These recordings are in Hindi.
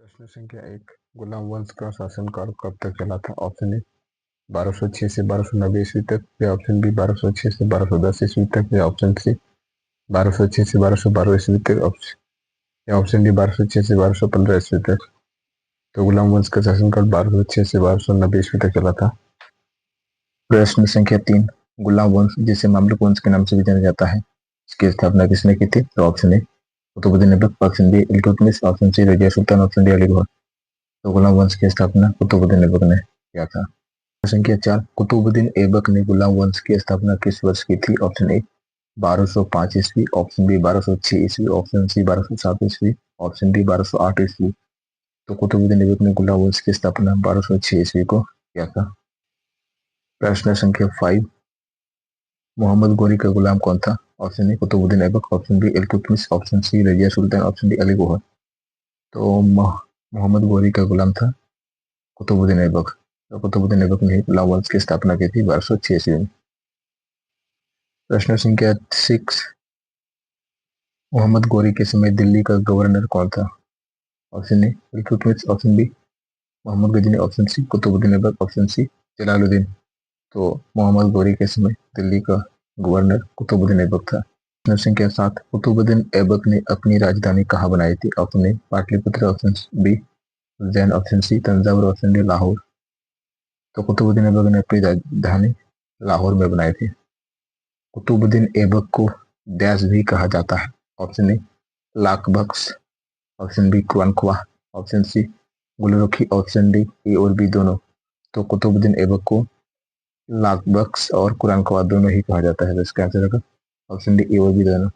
प्रश्न संख्या 1। गुलाम वंश का शासनकाल कब तक चला था? ऑप्शन ए 1206 से 1290 ईस्वी तक, या ऑप्शन बी 1206 से 1210 ईस्वी तक, या ऑप्शन सी 1206 से 1212 ईस्वी तक, या ऑप्शन डी 1206 से 1215 ईस्वी तक। तो गुलाम वंश का शासनकाल 1206 से 1290 ईस्वी तक चला था। प्रश्न संख्या 3। गुलाम वंश, जिसे मामलुक वंश के नाम से भी जाना जाता है, इसकी स्थापना किसने की थी? तो option A Qutbuddin Aibak, option B Iltutmish, option C Razia Sultan, option D Ali Gauhar. तो गुलाम वंश की स्थापना कुतुबुद्दीन ऐबक ने किया था। संख्या 4। कुतुबुद्दीन ऐबक ने गुलाम वंश की स्थापना किस वर्ष की थी? ऑप्शन ए 1205 ईस्वी, ऑप्शन बी 1206 ईस्वी, ऑप्शन सी 1207 ईस्वी, ऑप्शन डी 1208 ईस्वी। तो कुतुबुद्दीन ऐबक ने गुलाम वंश की स्थापना 1206 ईस्वी को किया था। प्रश्न संख्या 5। मोहम्मद गोरी का गुलाम कौन था? Option A Qutbuddin Aibak, option B Iltutmish, option C Razia Sultan, option D Ali Gauhar. तो मोहम्मद गोरी का गुलाम था कुतुबुद्दीन ऐबक। तो कुतुबुद्दीन ऐबक ने गुलाम वंश की स्थापना की थी 1206 ईस्वी में। प्रश्न संख्या 6। मोहम्मद गोरी के समय दिल्ली का गवर्नर कौन था? Option A Iltutmish, option B Mohammad Ghazni, option C Qutbuddin Aibak, option C Jalaluddin. तो मोहम्मद गोरी के समय दिल्ली का गवर्नर कुतुबुद्दीन ऐबक था। प्रश्न संख्या 7। कुतुबुद्दीन ऐबक ने अपनी राजधानी कहाँ बनाई थी? Option A Pataliputra, option B Ujjain, option C Thanjavur, option D Lahore. तो कुतुबुद्दीन ऐबक ने अपनी राजधानी लाहौर में बनाई थी। कुतुबुद्दीन ऐबक को डैश भी कहा जाता है? ऑप्शन ए लाख बख्श, ऑप्शन बी कुरान ख्वाह, ऑप्शन सी गुलरुखी, ऑप्शन डी ए और बी दोनों। तो कुतुबुद्दीन ऐबक को लाख बख्श और कुरान ख्वाह दोनों ही कहा जाता है। तो इसका आंसर होगा ऑप्शन डी ए और बी दोनों।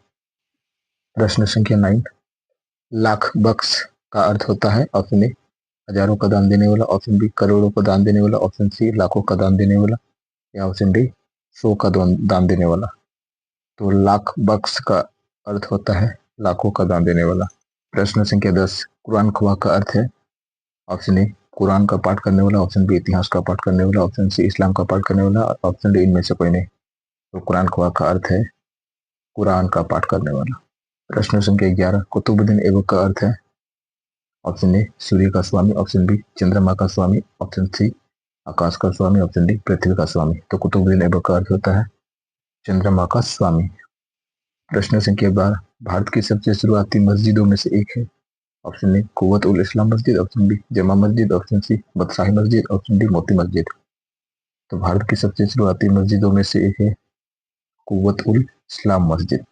प्रश्न संख्या 9। लाख बख्श का अर्थ होता है? ऑप्शन ए हजारों का दान देने वाला, ऑप्शन बी करोड़ों का दान देने वाला, ऑप्शन सी लाखों का दान देने वाला, या ऑप्शन डी 100 का दान देने वाला। तो लाख बख्श का अर्थ होता है लाखों का दान देने वाला। प्रश्न संख्या 10। कुरान ख्वाह का अर्थ है? ऑप्शन ए कुरान का पाठ करने वाला, ऑप्शन बी इतिहास का पाठ करने वाला, ऑप्शन सी इस्लाम का पाठ करने वाला, ऑप्शन डी इनमें से कोई नहीं। तो कुरान ख्वाह का अर्थ है कुरान का पाठ करने वाला। प्रश्न संख्या 11। कुतुबुद्दीन ऐबक का अर्थ है? ऑप्शन ए सूर्य का स्वामी, ऑप्शन बी चंद्रमा का स्वामी, ऑप्शन सी आकाश का स्वामी, ऑप्शन डी पृथ्वी का स्वामी। तो कुतुबुद्दीन ऐबक का अर्थ होता है चंद्रमा का स्वामी। प्रश्न संख्या 12। भारत की सबसे शुरुआती मस्जिदों में से एक है? ऑप्शन ए कुव्वत उल इस्लाम मस्जिद, ऑप्शन बी जमा मस्जिद, ऑप्शन सी बदशाही मस्जिद, ऑप्शन डी मोती मस्जिद। तो भारत की सबसे शुरुआती मस्जिदों में से एक है कुव्वत उल इस्लाम मस्जिद।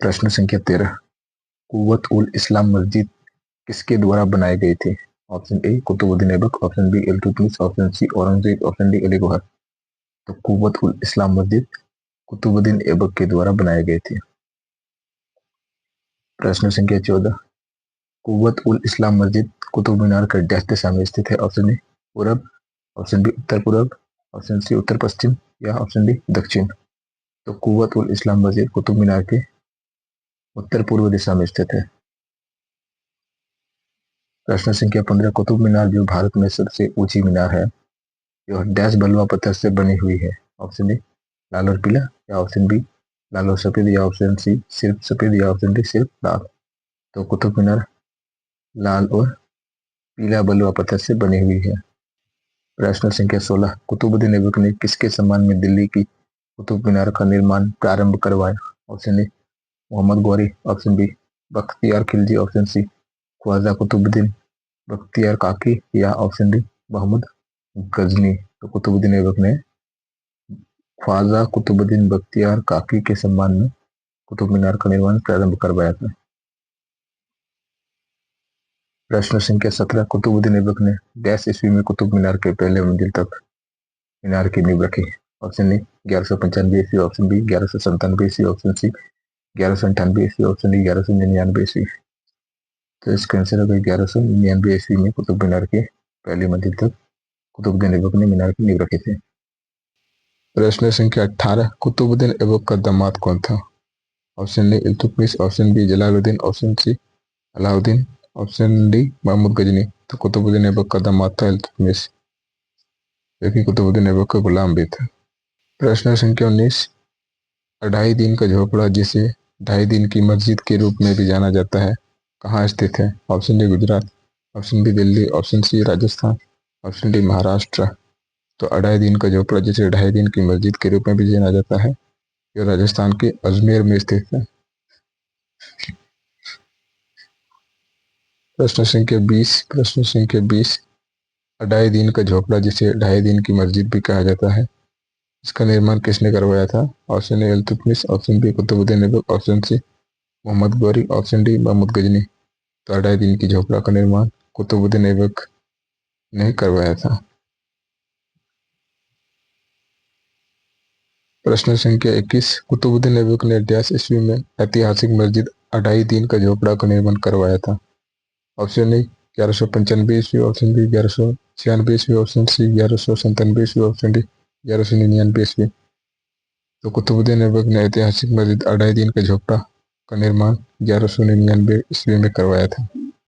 प्रश्न संख्या 13। कुव्वत उल इस्लाम मस्जिद किसके द्वारा बनाए गए थे? Option A Qutbuddin Aibak, option B Iltutmish, option C Aurangzeb, option D Ali Gauhar. तो कुव्वत उल इस्लाम मस्जिद कुतुबुद्दीन ऐबक के द्वारा बनाए गए थे। प्रश्न संख्या 14। कुव्वत उल इस्लाम मस्जिद कुतुब मीनार के डैश दिशा में स्थित है? ऑप्शन ए पूरब, ऑप्शन बी उत्तर पूरब, ऑप्शन सी उत्तर पश्चिम, या ऑप्शन डी दक्षिण। तो कुव्वत उल इस्लाम मस्जिद कुतुब मीनार के उत्तर पूर्व दिशा में स्थित है। प्रश्न संख्या 15। कुतुब मीनार जो भारत में सबसे ऊंची मीनार है, यह डैश बलुआ पत्थर से बनी हुई है? ऑप्शन ए लाल और पीला, या ऑप्शन बी लाल और सफेद, या ऑप्शन सी सिर्फ सफेद, या ऑप्शन डी सिर्फ लाल। तो कुतुब मीनार लाल और पीला बलुआ पत्थर से बनी हुई है। प्रश्न संख्या 16। कुतुबुद्दीन ऐबक ने किसके सम्मान में दिल्ली की कुतुब मीनार का निर्माण प्रारंभ करवाया? Option A Mohammad Ghori, option B Bakhtiyar Khilji, option C Khwaja Qutbuddin Bakhtiyar Kaki, या ऑप्शन डी मोहम्मद गजनी। तो कुतुबुद्दीन ऐबक ने ख्वाजा कुतुबुद्दीन बख्तियार काकी के सम्मान में कुतुब मीनार का निर्माण प्रारंभ करवाया था। प्रश्न संख्या 17। कुतुबुद्दीन ऐबक ने डैश ईस्वी में कुतुब मीनार के पहले मंजिल तक मीनार की नींव रखी? ऑप्शन ए 1195 ईस्वी, ऑप्शन बी 1197 ईस्वी, ऑप्शन सी 1198 ईस्वी, ऑप्शन डी 1199 ईस्वी। तो इसका आंसर होगा 1199 ईस्वी में कुतुब मीनार के पहली मंजिल तक कुतुबुद्दीन ऐबक ने मीनार की नींव रखी थी। प्रश्न संख्या 18। कुतुबुद्दीन ऐबक का दामाद कौन था? Option A Iltutmish, option B Jalaluddin, option C Alauddin, option D Mohammad Ghazni. तो कुतुबुद्दीन ऐबक का दामाद था इल्तुतमिश, जो कि कुतुबुद्दीन ऐबक का गुलाम भी था। प्रश्न संख्या 19। अढ़ाई दिन का झोपड़ा, जिसे ढाई दिन की मस्जिद के रूप में भी जाना जाता है, कहाँ स्थित है? Option A Gujarat, option B Delhi, option C Rajasthan, option D Maharashtra. तो अलाउद्दीन का झोपड़ा, जिसे 2.5 दिन की मस्जिद के रूप में भी जाना जाता है, यह राजस्थान के अजमेर में स्थित है। प्रश्न संख्या 20 अलाउद्दीन का झोपड़ा, जिसे 2.5 दिन की मस्जिद भी कहा जाता है, इसका निर्माण किसने करवाया था? Option A Iltutmish, option B Qutbuddin Aibak, option C Mohammad Ghori, option D Mahmud Ghazni. तो 2.5 दिन की झोपड़ा का निर्माण कुतुबुद्दीन ऐबक ने करवाया था। प्रश्न संख्या 21 कुतुबुद्दीन ऐबक ने 88 ईस्वी में ऐतिहासिक मस्जिद 2.5 दिन का झोपड़ा का निर्माण करवाया था। ऑप्शन ए 1195 ईस्वी, ऑप्शन बी 1196 ईस्वी, ऑप्शन सी 1197 ईस्वी, ऑप्शन डी 1199 ईस्वी। तो कुतुबुद्दीन ऐबक ने ऐतिहासिक मस्जिद 2.5 दिन का झोपड़ा का निर्माण 1199 ईस्वी में करवाया था।